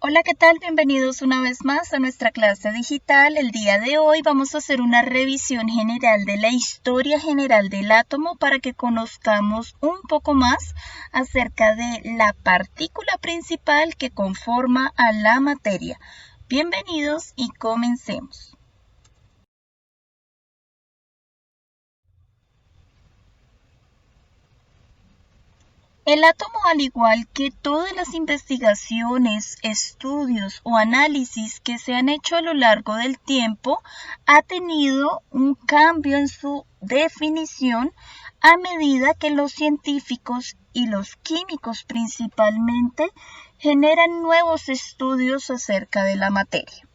Hola, ¿qué tal? Bienvenidos una vez más a nuestra clase digital. El día de hoy vamos a hacer una revisión general de la historia general del átomo para que conozcamos un poco más acerca de la partícula principal que conforma a la materia. Bienvenidos y comencemos. El átomo, al igual que todas las investigaciones, estudios o análisis que se han hecho a lo largo del tiempo, ha tenido un cambio en su definición a medida que los científicos y los químicos principalmente generan nuevos estudios acerca de la materia.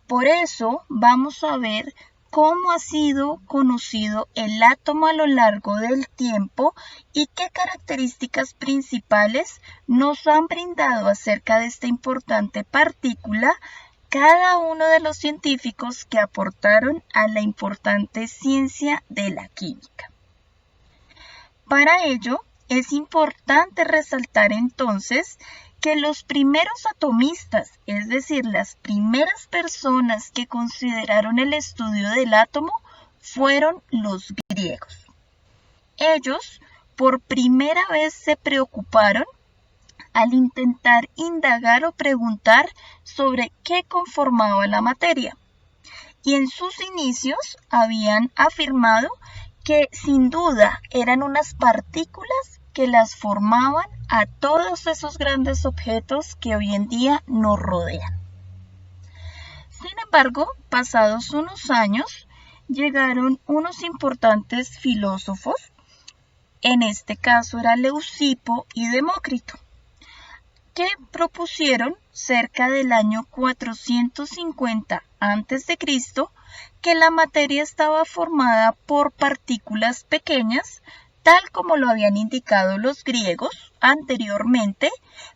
Por eso vamos a ver cómo ha sido conocido el átomo a lo largo del tiempo y qué características principales nos han brindado acerca de esta importante partícula cada uno de los científicos que aportaron a la importante ciencia de la química. Para ello, es importante resaltar entonces que los primeros atomistas, es decir, las primeras personas que consideraron el estudio del átomo, fueron los griegos. Ellos, por primera vez, se preocuparon al intentar indagar o preguntar sobre qué conformaba la materia. Y en sus inicios habían afirmado que sin duda eran unas partículas que las formaban a todos esos grandes objetos que hoy en día nos rodean. Sin embargo, pasados unos años, llegaron unos importantes filósofos, en este caso era Leucipo y Demócrito, que propusieron cerca del año 450 a.C. que la materia estaba formada por partículas pequeñas, tal como lo habían indicado los griegos anteriormente,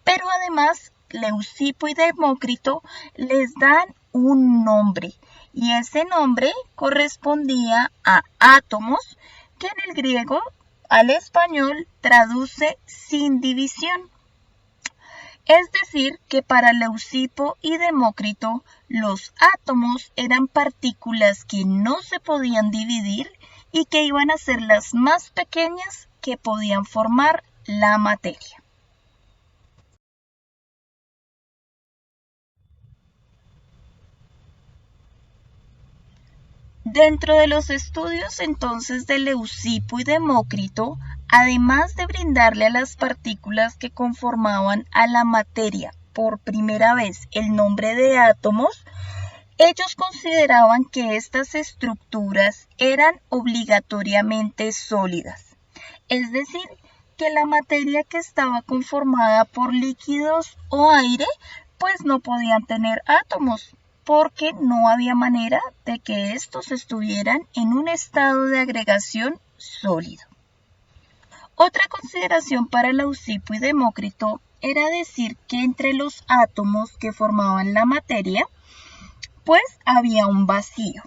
pero además Leucipo y Demócrito les dan un nombre, y ese nombre correspondía a átomos, que en el griego al español traduce sin división. Es decir, que para Leucipo y Demócrito, los átomos eran partículas que no se podían dividir y que iban a ser las más pequeñas que podían formar la materia. Dentro de los estudios entonces de Leucipo y Demócrito, además de brindarle a las partículas que conformaban a la materia por primera vez el nombre de átomos, ellos consideraban que estas estructuras eran obligatoriamente sólidas, es decir, que la materia que estaba conformada por líquidos o aire, pues no podían tener átomos, porque no había manera de que estos estuvieran en un estado de agregación sólido. Otra consideración para Leucipo y Demócrito era decir que entre los átomos que formaban la materia, pues había un vacío.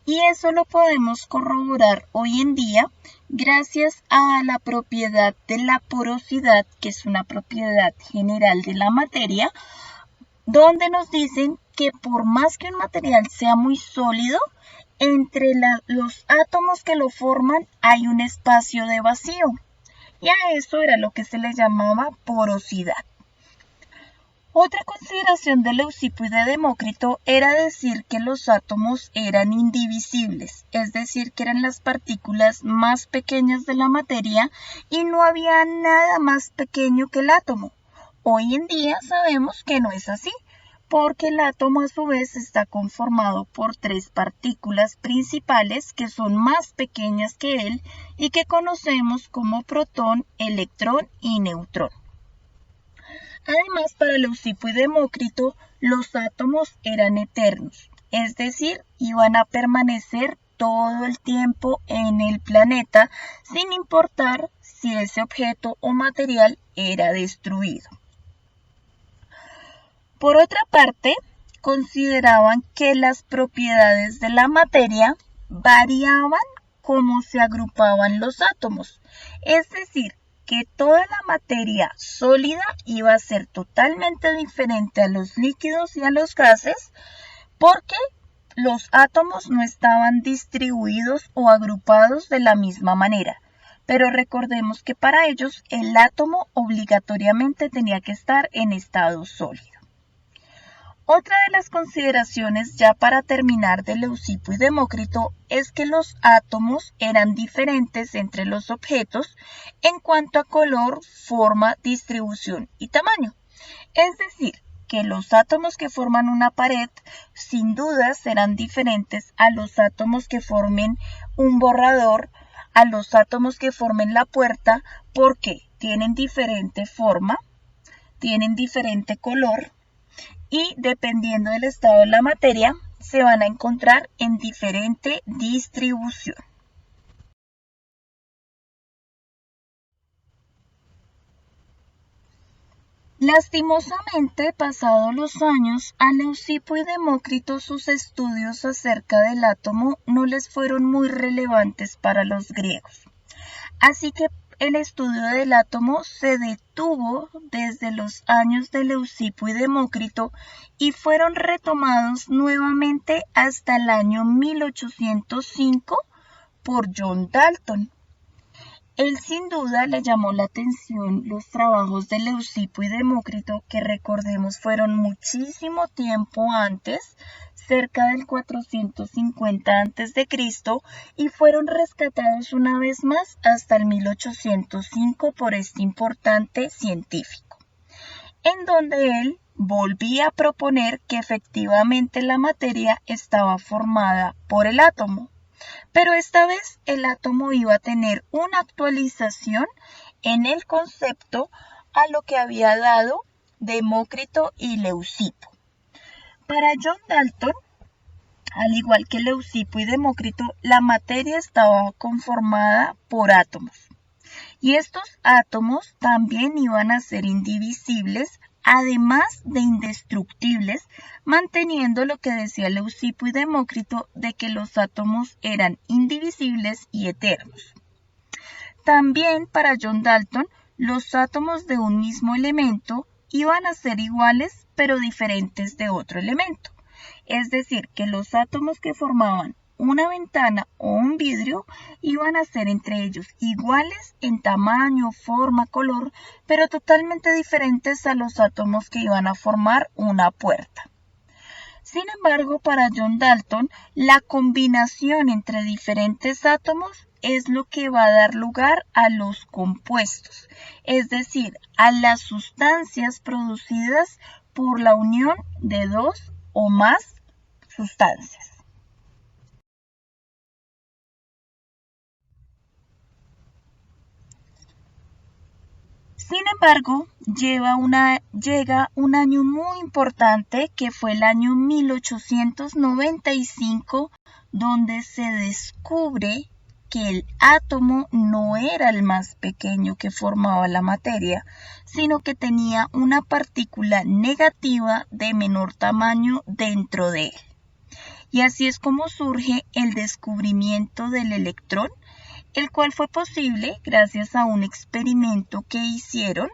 Y eso lo podemos corroborar hoy en día gracias a la propiedad de la porosidad, que es una propiedad general de la materia, donde nos dicen que por más que un material sea muy sólido, entre los átomos que lo forman hay un espacio de vacío. Y a eso era lo que se le llamaba porosidad. Otra consideración de Leucipo y de Demócrito era decir que los átomos eran indivisibles, es decir, que eran las partículas más pequeñas de la materia y no había nada más pequeño que el átomo. Hoy en día sabemos que no es así, porque el átomo a su vez está conformado por tres partículas principales que son más pequeñas que él y que conocemos como protón, electrón y neutrón. Además, para Leucipo y Demócrito, los átomos eran eternos, es decir, iban a permanecer todo el tiempo en el planeta, sin importar si ese objeto o material era destruido. Por otra parte, consideraban que las propiedades de la materia variaban como se agrupaban los átomos, es decir, que toda la materia sólida iba a ser totalmente diferente a los líquidos y a los gases porque los átomos no estaban distribuidos o agrupados de la misma manera. Pero recordemos que para ellos el átomo obligatoriamente tenía que estar en estado sólido. Otra de las consideraciones ya para terminar de Leucipo y Demócrito es que los átomos eran diferentes entre los objetos en cuanto a color, forma, distribución y tamaño. Es decir, que los átomos que forman una pared sin duda serán diferentes a los átomos que formen un borrador, a los átomos que formen la puerta, porque tienen diferente forma, tienen diferente color, y dependiendo del estado de la materia, se van a encontrar en diferente distribución. Lastimosamente, pasados los años, a Leucipo y Demócrito sus estudios acerca del átomo no les fueron muy relevantes para los griegos. Así que el estudio del átomo se detuvo desde los años de Leucipo y Demócrito y fueron retomados nuevamente hasta el año 1805 por John Dalton. Él sin duda le llamó la atención los trabajos de Leucipo y Demócrito, que recordemos fueron muchísimo tiempo antes, cerca del 450 a.C., y fueron rescatados una vez más hasta el 1805 por este importante científico, en donde él volvía a proponer que efectivamente la materia estaba formada por el átomo. Pero esta vez el átomo iba a tener una actualización en el concepto a lo que había dado Demócrito y Leucipo. Para John Dalton, al igual que Leucipo y Demócrito, la materia estaba conformada por átomos. Y estos átomos también iban a ser indivisibles, además de indestructibles, manteniendo lo que decía Leucipo y Demócrito de que los átomos eran indivisibles y eternos. También para John Dalton, los átomos de un mismo elemento iban a ser iguales pero diferentes de otro elemento. Es decir, que los átomos que formaban una ventana o un vidrio iban a ser entre ellos iguales en tamaño, forma, color, pero totalmente diferentes a los átomos que iban a formar una puerta. Sin embargo, para John Dalton, la combinación entre diferentes átomos es lo que va a dar lugar a los compuestos, es decir, a las sustancias producidas por la unión de dos o más sustancias. Sin embargo, llega un año muy importante que fue el año 1895, donde se descubre que el átomo no era el más pequeño que formaba la materia, sino que tenía una partícula negativa de menor tamaño dentro de él. Y así es como surge el descubrimiento del electrón, el cual fue posible gracias a un experimento que hicieron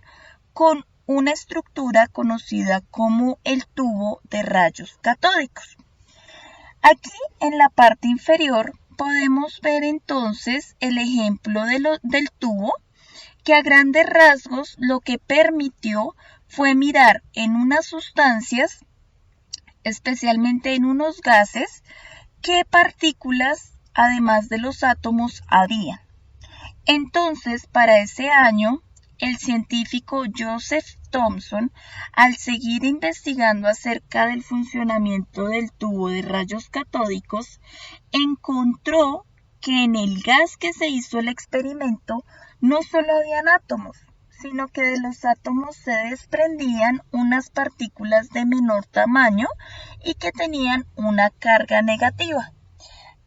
con una estructura conocida como el tubo de rayos catódicos. Aquí en la parte inferior podemos ver entonces el ejemplo del tubo, que a grandes rasgos lo que permitió fue mirar en unas sustancias, especialmente en unos gases, qué partículas además de los átomos había. Entonces, para ese año, el científico Joseph Thomson, al seguir investigando acerca del funcionamiento del tubo de rayos catódicos, encontró que en el gas que se hizo el experimento no solo habían átomos, sino que de los átomos se desprendían unas partículas de menor tamaño y que tenían una carga negativa.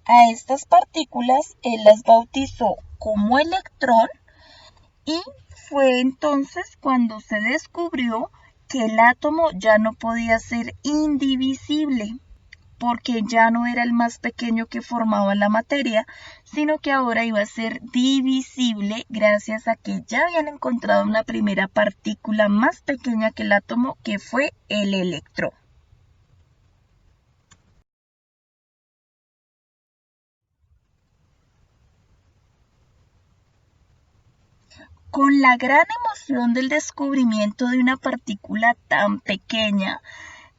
A estas partículas él las bautizó como electrón y fue entonces cuando se descubrió que el átomo ya no podía ser indivisible, porque ya no era el más pequeño que formaba la materia, sino que ahora iba a ser divisible gracias a que ya habían encontrado una primera partícula más pequeña que el átomo, que fue el electrón. Con la gran emoción del descubrimiento de una partícula tan pequeña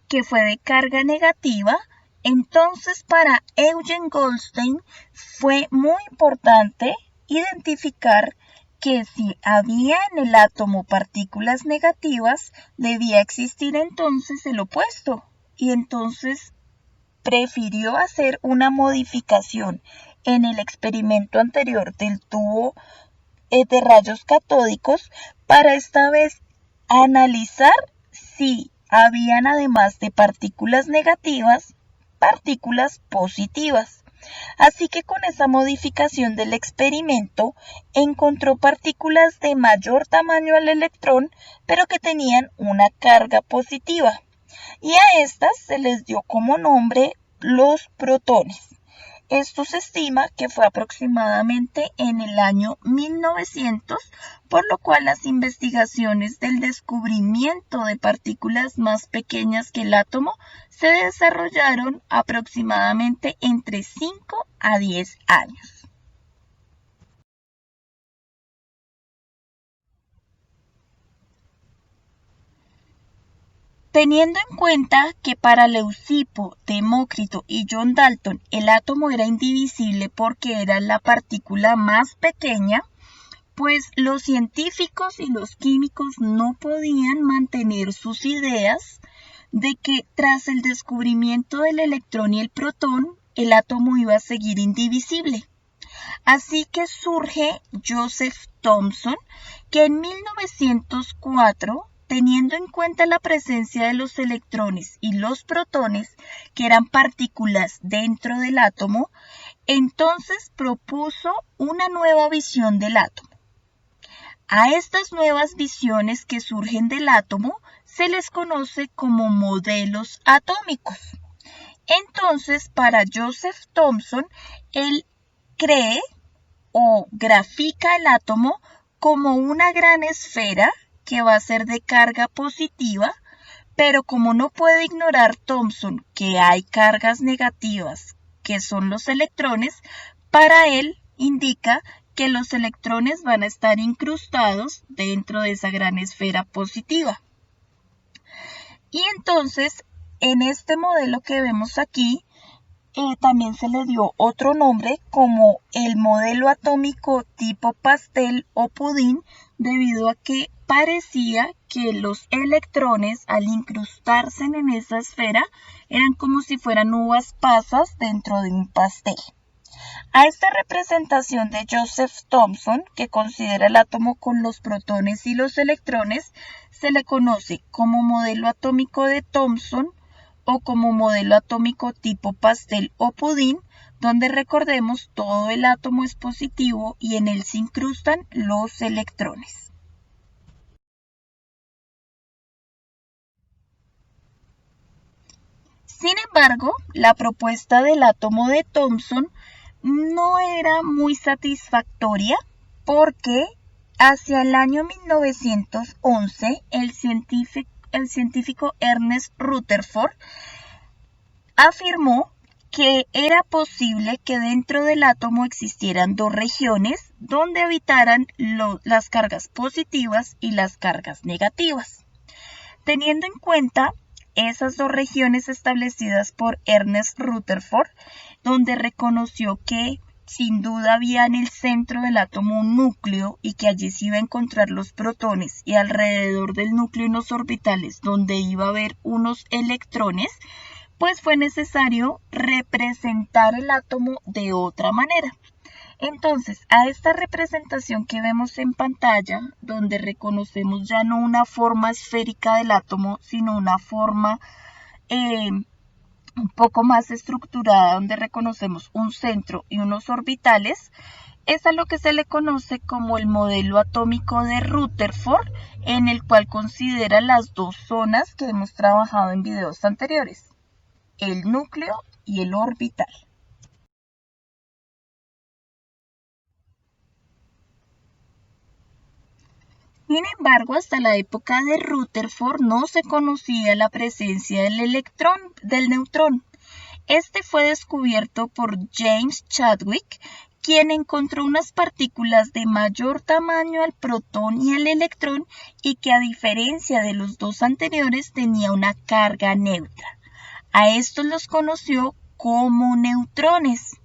que fue de carga negativa, entonces para Eugen Goldstein fue muy importante identificar que si había en el átomo partículas negativas, debía existir entonces el opuesto. Y entonces prefirió hacer una modificación en el experimento anterior del tubo de rayos catódicos para esta vez analizar si habían, además de partículas negativas, partículas positivas. Así que con esa modificación del experimento encontró partículas de mayor tamaño al electrón, pero que tenían una carga positiva. Y a estas se les dio como nombre los protones. Esto se estima que fue aproximadamente en el año 1900, por lo cual las investigaciones del descubrimiento de partículas más pequeñas que el átomo se desarrollaron aproximadamente entre 5 a 10 años. Teniendo en cuenta que para Leucipo, Demócrito y John Dalton el átomo era indivisible porque era la partícula más pequeña, pues los científicos y los químicos no podían mantener sus ideas de que tras el descubrimiento del electrón y el protón, el átomo iba a seguir indivisible. Así que surge Joseph Thomson, que en 1904, teniendo en cuenta la presencia de los electrones y los protones, que eran partículas dentro del átomo, entonces propuso una nueva visión del átomo. A estas nuevas visiones que surgen del átomo se les conoce como modelos atómicos. Entonces, para Joseph Thomson, él cree o grafica el átomo como una gran esfera que va a ser de carga positiva, pero como no puede ignorar Thomson que hay cargas negativas, que son los electrones, para él indica que los electrones van a estar incrustados dentro de esa gran esfera positiva. Y entonces, en este modelo que vemos aquí, también se le dio otro nombre como el modelo atómico tipo pastel o pudín, debido a que parecía que los electrones, al incrustarse en esa esfera, eran como si fueran uvas pasas dentro de un pastel. A esta representación de Joseph Thomson, que considera el átomo con los protones y los electrones, se le conoce como modelo atómico de Thomson o como modelo atómico tipo pastel o pudín, donde recordemos todo el átomo es positivo y en él se incrustan los electrones. Sin embargo, la propuesta del átomo de Thomson no era muy satisfactoria porque hacia el año 1911 el científico Ernest Rutherford afirmó que era posible que dentro del átomo existieran dos regiones donde habitaran las cargas positivas y las cargas negativas. Teniendo en cuenta esas dos regiones establecidas por Ernest Rutherford, donde reconoció que sin duda había en el centro del átomo un núcleo y que allí se iba a encontrar los protones y alrededor del núcleo unos orbitales donde iba a haber unos electrones, pues fue necesario representar el átomo de otra manera. Entonces, a esta representación que vemos en pantalla, donde reconocemos ya no una forma esférica del átomo, sino una forma un poco más estructurada, donde reconocemos un centro y unos orbitales, es a lo que se le conoce como el modelo atómico de Rutherford, en el cual considera las dos zonas que hemos trabajado en videos anteriores, el núcleo y el orbital. Sin embargo, hasta la época de Rutherford no se conocía la presencia del neutrón. Este fue descubierto por James Chadwick, quien encontró unas partículas de mayor tamaño al protón y al electrón y que a diferencia de los dos anteriores tenía una carga neutra. A estos los conoció como neutrones.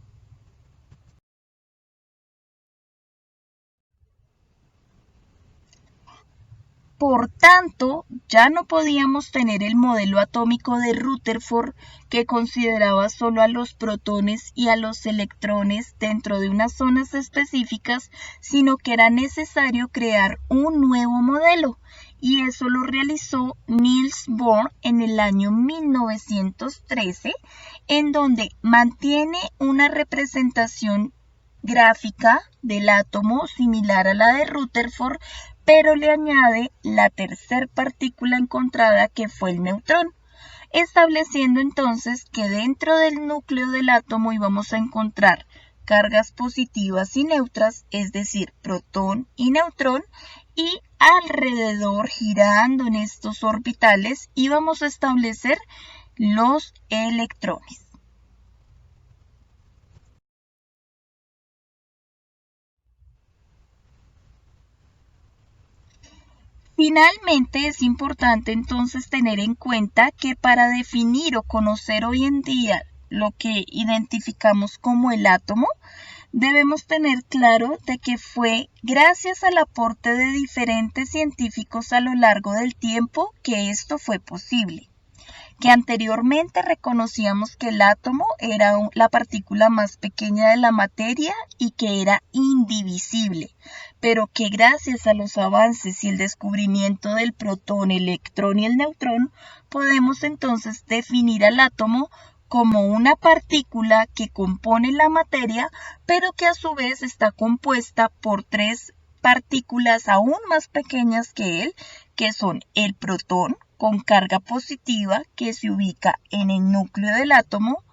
Por tanto, ya no podíamos tener el modelo atómico de Rutherford que consideraba solo a los protones y a los electrones dentro de unas zonas específicas, sino que era necesario crear un nuevo modelo, y eso lo realizó Niels Bohr en el año 1913, en donde mantiene una representación gráfica del átomo similar a la de Rutherford, pero le añade la tercer partícula encontrada, que fue el neutrón, estableciendo entonces que dentro del núcleo del átomo íbamos a encontrar cargas positivas y neutras, es decir, protón y neutrón, y alrededor, girando en estos orbitales, íbamos a establecer los electrones. Finalmente, es importante entonces tener en cuenta que para definir o conocer hoy en día lo que identificamos como el átomo, debemos tener claro de que fue gracias al aporte de diferentes científicos a lo largo del tiempo que esto fue posible. Que anteriormente reconocíamos que el átomo era la partícula más pequeña de la materia y que era indivisible, pero que gracias a los avances y el descubrimiento del protón, el electrón y el neutrón, podemos entonces definir al átomo como una partícula que compone la materia, pero que a su vez está compuesta por tres partículas aún más pequeñas que él, que son el protón, con carga positiva, que se ubica en el núcleo del átomo,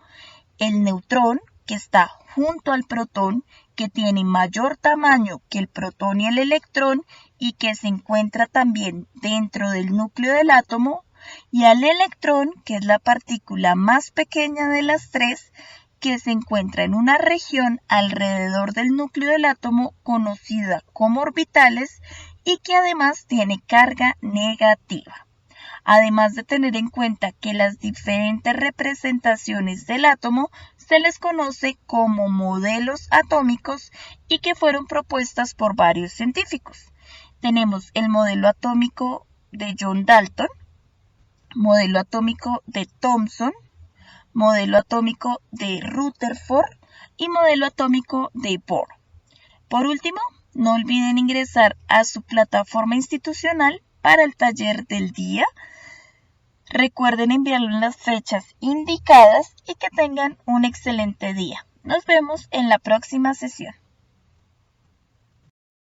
el neutrón, que está junto al protón, que tiene mayor tamaño que el protón y el electrón y que se encuentra también dentro del núcleo del átomo, y al electrón, que es la partícula más pequeña de las tres, que se encuentra en una región alrededor del núcleo del átomo conocida como orbitales y que además tiene carga negativa. Además de tener en cuenta que las diferentes representaciones del átomo se les conoce como modelos atómicos y que fueron propuestas por varios científicos. Tenemos el modelo atómico de John Dalton, modelo atómico de Thomson, modelo atómico de Rutherford y modelo atómico de Bohr. Por último, no olviden ingresar a su plataforma institucional para el taller del día. Recuerden enviarlo en las fechas indicadas y que tengan un excelente día. Nos vemos en la próxima sesión.